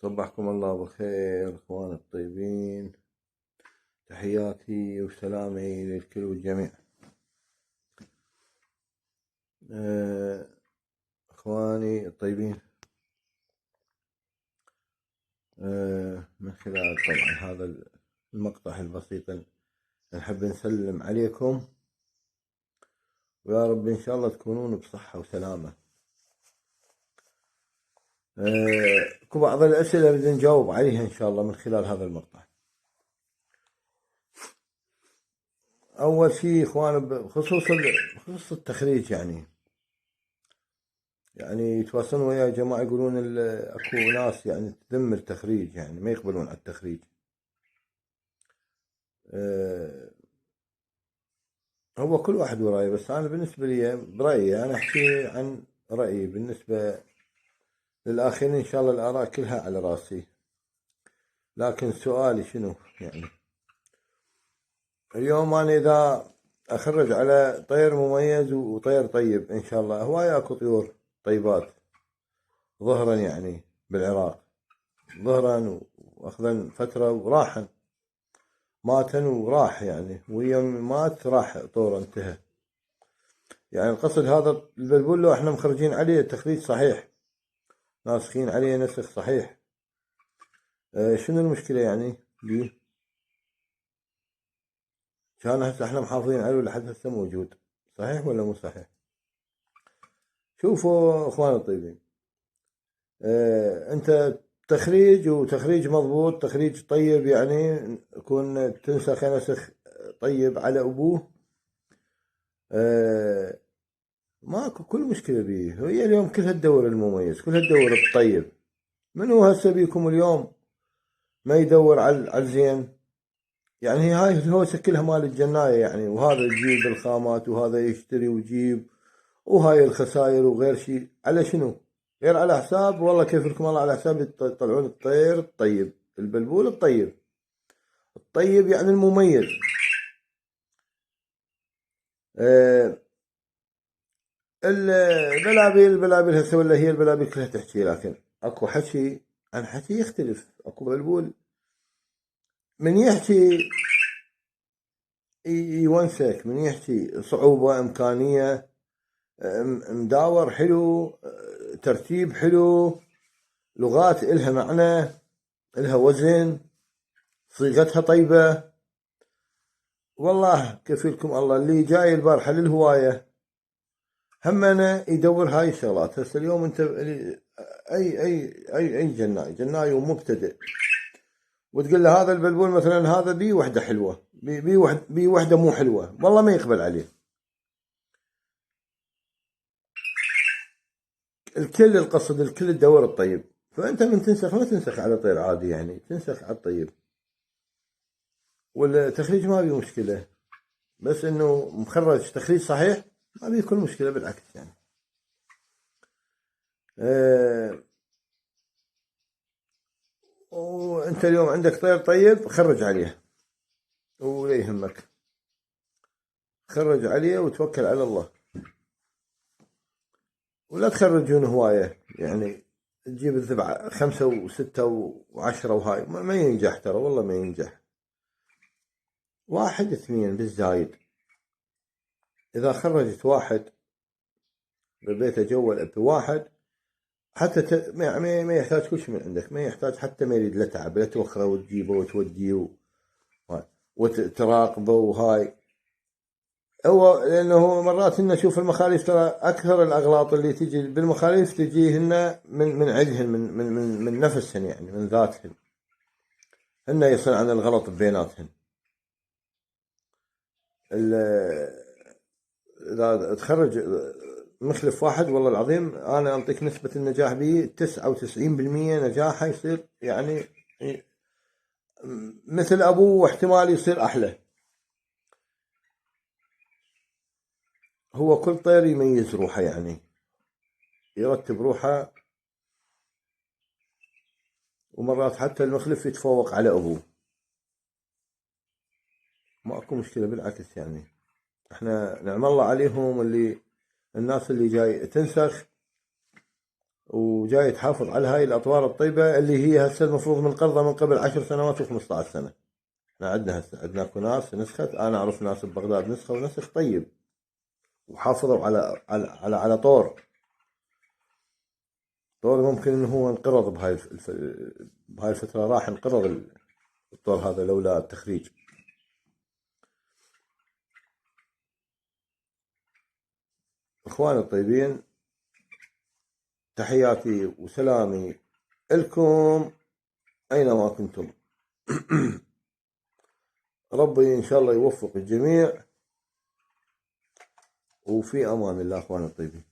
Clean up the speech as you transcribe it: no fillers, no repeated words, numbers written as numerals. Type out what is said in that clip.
صبحكم الله بالخير اخوان الطيبين. تحياتي وسلامي للكل والجميع. اخواني الطيبين، من خلال طبعا هذا المقطع البسيط نحب نسلم عليكم، ويا رب ان شاء الله تكونون بصحة وسلامة. اكو بعض الاسئلة بدنا نجاوب عليها ان شاء الله من خلال هذا المقطع. اول شيء اخوان بخصوص التخريج، يعني يتواصلون ويا جماعة يقولون اكو ناس يعني تذم التخريج، يعني ما يقبلون على التخريج. هو كل واحد ورأيه، بس أنا بالنسبة لي برأيي أنا أحكي عن رأيي. بالنسبة للآخرين إن شاء الله الآراء كلها على راسي، لكن سؤالي شنو يعني اليوم أنا إذا أخرج على طير مميز وطير طيب إن شاء الله. هواية أكو طيور طيبات ظهرا يعني بالعراق، ظهرا وأخذا فترة وراحا، ماتن وراح، يعني ويوم مات راح طور انتهى. يعني القصد هذا البلبول لو احنا مخرجين عليه تخريج صحيح، ناسخين عليه نسخ صحيح، شنو المشكلة يعني بيه؟ كان هسه احنا محافظين عليه لحد هسه موجود، صحيح ولا مو صحيح؟ شوفوا اخوان الطيبين، انت تخريج وتخريج مضبوط، تخريج طيب، يعني يكون تنسخ نسخ طيب على ابوه، ماكو كل مشكلة بيه. هي اليوم كلها تدور المميز، كلها تدور الطيب. منو هسه بيكم اليوم ما يدور على الزين؟ يعني هاي الهوسة كلها مال الجناية، يعني وهذا يجيب الخامات وهذا يشتري ويجيب، وهاي الخسائر وغير شيء. على شنو؟ غير على حساب، والله كيف لكم الله، على حساب يطلعون الطير الطيب، البلبول الطيب. الطيب يعني المميز. آه البلابل هسه ولا هي البلابل كلها تحكي، لكن اكو حكي عن حكي يختلف. اكو بلبول من يحكي يونسك، من يحكي صعوبة إمكانية، مداور حلو، ترتيب حلو، لغات إلها معنى، إلها وزن، صيغتها طيبة. والله كفيلكم الله اللي جاي البارحة للهواية هم أنا يدور هاي الشغلات. هسه اليوم أنت أي جناي ومبتدئ وتقول له هذا البلبول مثلا هذا بيه وحدة حلوة، بيه وحدة مو حلوة، والله ما يقبل عليه. الكل تدور الطيب. فانت من تنسخ ما تنسخ على طير عادي، يعني تنسخ على الطيب، والتخريج ما بيه مشكلة، بس انه مخرج تخريج صحيح ما بيه كل مشكلة، بالعكس يعني. وانت اليوم عندك طير طيب خرج عليه ولا يهمك، خرج عليه وتوكل على الله، ولا تخرجون هواية. يعني تجيب الذبعة 5 و6 و10 وهاي ما ينجح، ترى والله ما ينجح. 1 2 بالزايد. إذا خرجت 1 ببيته جول بواحد، حتى ما يحتاج كل شيء من عندك، ما يحتاج حتى ما يريد لا تعب لا توخره وتجيبه وتوديه وتراقبه وهاي. هو لانه مرات نشوف المخاليف، ترى اكثر الاغلاط اللي تجي بالمخاليف تجيهن من عندهن، من نفسهن، يعني من ذاتهن، هن يصنعن الغلط بيناتهن. اذا تخرج مخلف 1 والله العظيم انا انطيك نسبة النجاح به 99% نجاحه يصير يعني مثل ابوه، واحتمال يصير احلى. هو كل طير يميز روحه، يعني يرتب روحه، ومرات حتى المخلف يتفوق على ابوه، ما اكو مشكلة بالعكس. يعني احنا نعم الله عليهم، الناس اللي جاي تنسخ وجاي تحافظ على هاي الأطوار الطيبة اللي هي هسه المفروض من قرضة من قبل 10 سنوات و15 سنة. احنا عندنا هسه عندنا اكو ناس نسخت، انا اعرف ناس ببغداد نسخة ونسخ طيب، وحافظوا على طور ممكن انه هو انقرض بهاي الفترة، راح انقرض الطور هذا لولا التخريج. اخواني الطيبين، تحياتي وسلامي لكم اينما كنتم. ربي ان شاء الله يوفق الجميع، وفي امان الله اخواني الطيبين.